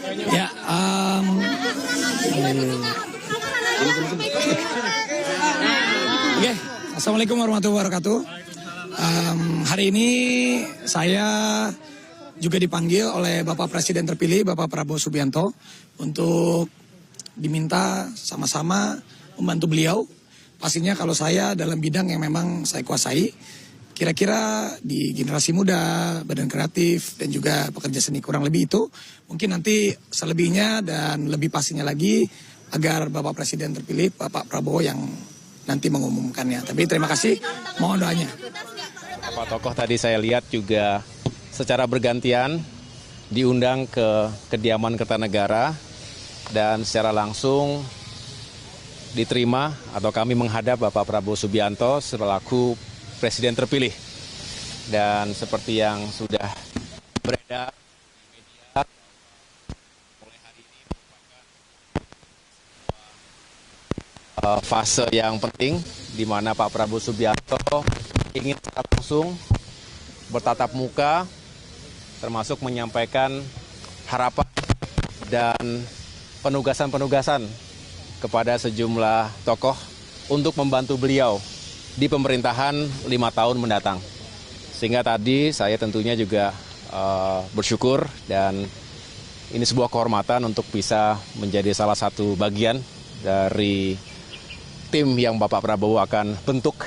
Ya, Oke, Assalamualaikum warahmatullahi wabarakatuh. Hari ini saya juga dipanggil oleh Bapak Presiden terpilih, Bapak Prabowo Subianto, untuk diminta sama-sama membantu beliau. Pastinya kalau saya dalam bidang yang memang saya kuasai, kira-kira di generasi muda, badan kreatif, dan juga pekerja seni kurang lebih itu, mungkin nanti selebihnya dan lebih pastinya lagi agar Bapak Presiden terpilih, Bapak Prabowo yang nanti mengumumkannya. Tapi terima kasih, mohon doanya. Pak tokoh tadi saya lihat juga secara bergantian diundang ke kediaman Kertanegara dan secara langsung diterima atau kami menghadap Bapak Prabowo Subianto selaku Presiden terpilih. Dan seperti yang sudah beredar di media, mulai hari ini merupakan fase yang penting di mana Pak Prabowo Subianto ingin secara langsung bertatap muka, termasuk menyampaikan harapan dan penugasan-penugasan kepada sejumlah tokoh untuk membantu beliau di pemerintahan 5 tahun mendatang. Sehingga tadi saya tentunya juga bersyukur dan ini sebuah kehormatan untuk bisa menjadi salah satu bagian dari tim yang Bapak Prabowo akan bentuk,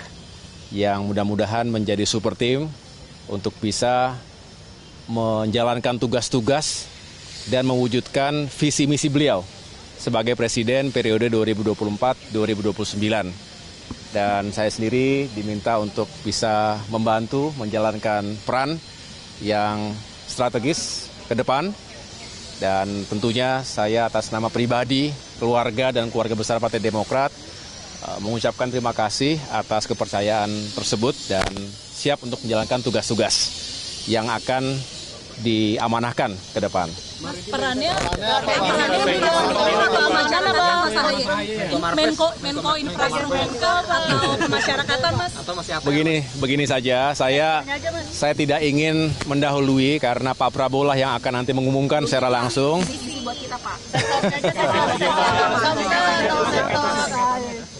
yang mudah-mudahan menjadi super tim untuk bisa menjalankan tugas-tugas dan mewujudkan visi misi beliau sebagai Presiden periode 2024-2029. Dan saya sendiri diminta untuk bisa membantu menjalankan peran yang strategis ke depan. Dan tentunya saya atas nama pribadi, keluarga, dan keluarga besar Partai Demokrat mengucapkan terima kasih atas kepercayaan tersebut dan siap untuk menjalankan tugas-tugas yang akan diamanahkan ke depan. Perannya Menko Infrastruktur atau kemasyarakatan, Mas? Begini saja, saya tidak ingin mendahului karena Pak Prabowo lah yang akan nanti mengumumkan secara langsung. Buat kita, Pak.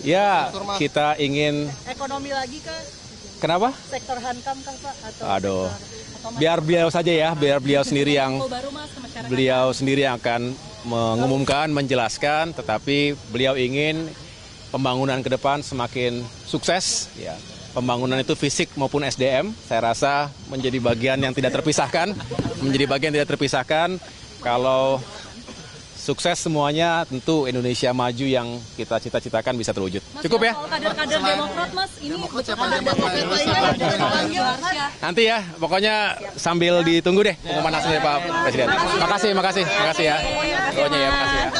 Ya, kita ingin Ekonomi lagi kah? Kenapa? Sektor Hankam kah, Pak? Aduh. Biar beliau saja ya, biar beliau sendiri yang akan mengumumkan, menjelaskan, tetapi beliau ingin pembangunan ke depan semakin sukses, ya. Pembangunan itu fisik maupun SDM, saya rasa menjadi bagian yang tidak terpisahkan, Kalau sukses semuanya, tentu Indonesia maju yang kita cita-citakan bisa terwujud. Cukup ya? Kader-kader Demokrat, Mas, ini betul kader Demokrat. Nanti ya, pokoknya sambil ditunggu deh pengumuman hasil dari Pak Presiden. Makasih ya. Pokoknya ya, makasih ya.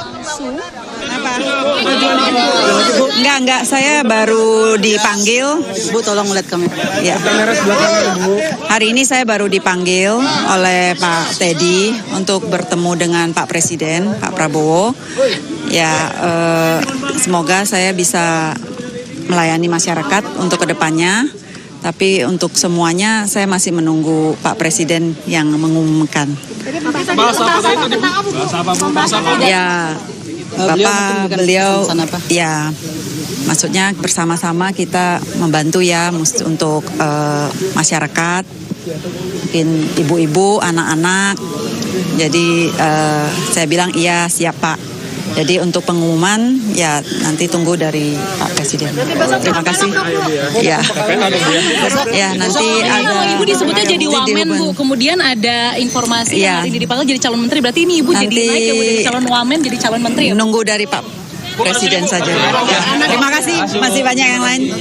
Apa? Enggak, saya baru dipanggil. Bu, tolong lihat kamera. Ya. Hari ini saya baru dipanggil oleh Pak Teddy untuk bertemu dengan Pak Presiden, Pak Prabowo. Ya, semoga saya bisa melayani masyarakat untuk kedepannya. Tapi untuk semuanya saya masih menunggu Pak Presiden yang mengumumkan. Ya, beliau ya, maksudnya bersama-sama kita membantu ya untuk masyarakat, mungkin ibu-ibu, anak-anak. Jadi saya bilang iya, siap Pak. Jadi untuk pengumuman ya nanti tunggu dari Pak Presiden. Terima kasih. Ya, ya nanti ada. Ibu disebutnya jadi wamen, Bu. Kemudian ada informasi yang hari ini dipanggil jadi calon menteri. Berarti ini Ibu jadi naik ya, Bu, dari calon wamen jadi calon menteri ya? Nunggu dari Pak Presiden saja. Ya. Terima kasih. Masih banyak yang lain.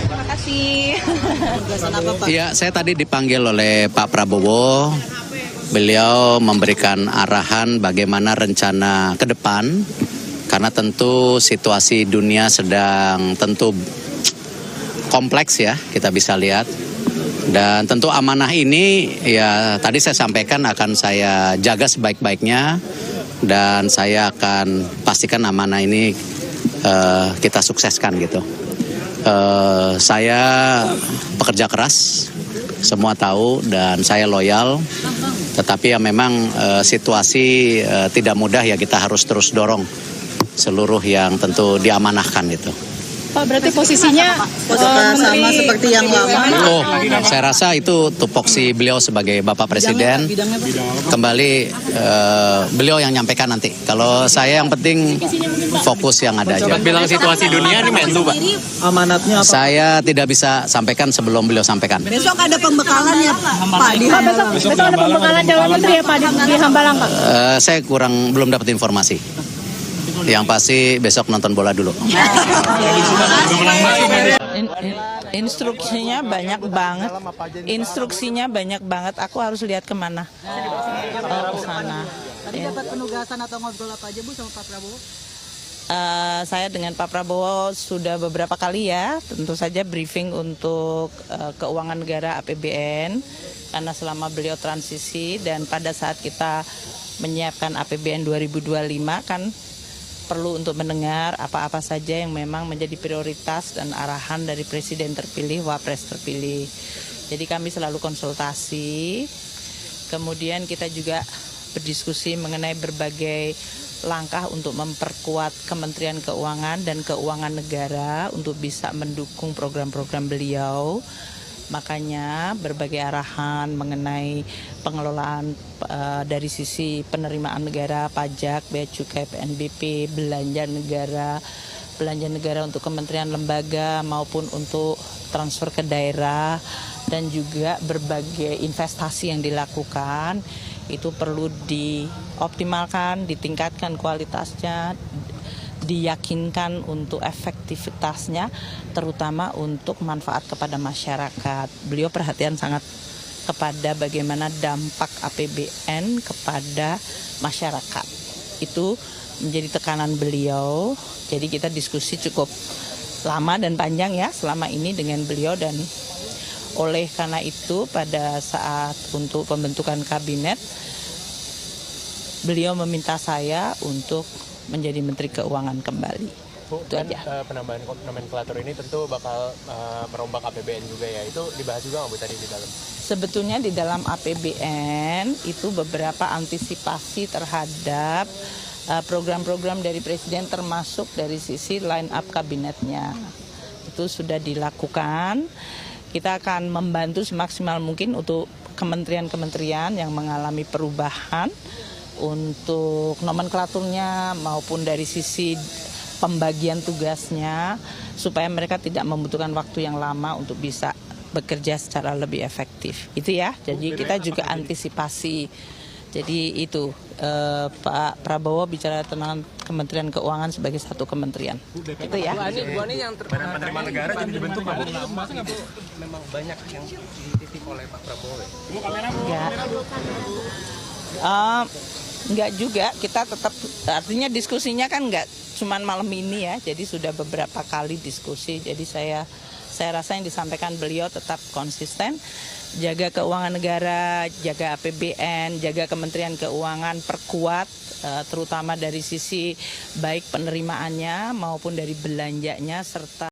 Terima kasih. Iya, saya tadi dipanggil oleh Pak Prabowo. Beliau memberikan arahan bagaimana rencana ke depan. Karena tentu situasi dunia sedang tentu kompleks ya, kita bisa lihat. Dan tentu amanah ini ya tadi saya sampaikan akan saya jaga sebaik-baiknya. Dan saya akan pastikan amanah ini kita sukseskan gitu. Saya pekerja keras, semua tahu, dan saya loyal. Tetapi ya memang situasi tidak mudah, ya kita harus terus dorong seluruh yang tentu diamanahkan itu. Pak, berarti posisinya sama seperti yang lama. Oh, saya rasa itu tupoksi beliau sebagai Bapak Presiden. Kembali beliau yang nyampaikan nanti. Kalau saya yang penting fokus yang ada aja. Bilang situasi dunia ini Menlu, Pak. Amanatnya apa? Saya tidak bisa sampaikan sebelum beliau sampaikan. Besok ada pembekalan ya Pak di besok ada pembekalan calon menteri ya Pak di Hambalang, Pak. Saya belum dapat informasi. Yang pasti besok nonton bola dulu. Instruksinya banyak banget. Aku harus lihat kemana. Ke sana. dapat penugasan atau ngobrol apa aja Bu sama Pak Prabowo? Saya dengan Pak Prabowo sudah beberapa kali ya, tentu saja briefing untuk keuangan negara APBN, karena selama beliau transisi dan pada saat kita menyiapkan APBN 2025 kan perlu untuk mendengar apa-apa saja yang memang menjadi prioritas dan arahan dari Presiden terpilih, Wapres terpilih. Jadi kami selalu konsultasi, kemudian kita juga berdiskusi mengenai berbagai langkah untuk memperkuat Kementerian Keuangan dan Keuangan Negara untuk bisa mendukung program-program beliau. Makanya berbagai arahan mengenai pengelolaan dari sisi penerimaan negara, pajak, bea cukai, PNBP, belanja negara untuk kementerian lembaga maupun untuk transfer ke daerah, dan juga berbagai investasi yang dilakukan itu perlu dioptimalkan, ditingkatkan kualitasnya, diyakinkan untuk efektivitasnya, terutama untuk manfaat kepada masyarakat. Beliau perhatian sangat kepada bagaimana dampak APBN kepada masyarakat. Itu menjadi tekanan beliau. Jadi kita diskusi cukup lama dan panjang ya selama ini dengan beliau, dan oleh karena itu pada saat untuk pembentukan kabinet beliau meminta saya untuk menjadi Menteri Keuangan kembali. Bu, itu kan, aja. penambahan nomenklatur ini tentu bakal merombak APBN juga ya. Itu dibahas juga nggak Bu tadi di dalam? Sebetulnya di dalam APBN itu beberapa antisipasi terhadap program-program dari Presiden, termasuk dari sisi line up kabinetnya. Itu sudah dilakukan. Kita akan membantu semaksimal mungkin untuk kementerian-kementerian yang mengalami perubahan untuk nomenklaturnya maupun dari sisi pembagian tugasnya, supaya mereka tidak membutuhkan waktu yang lama untuk bisa bekerja secara lebih efektif. Itu ya, jadi kita juga antisipasi. Jadi itu Pak Prabowo bicara tentang Kementerian Keuangan sebagai satu kementerian. Itu ya. Bu Ani yang penerima negara jadi dibentuk Pak. Masa nggak Bu memang banyak yang dititik oleh Pak Prabowo ya? Enggak juga, kita tetap, artinya diskusinya kan enggak cuman malam ini ya, jadi sudah beberapa kali diskusi. Jadi saya rasa yang disampaikan beliau tetap konsisten, jaga keuangan negara, jaga APBN, jaga Kementerian Keuangan, perkuat terutama dari sisi baik penerimaannya maupun dari belanjanya, serta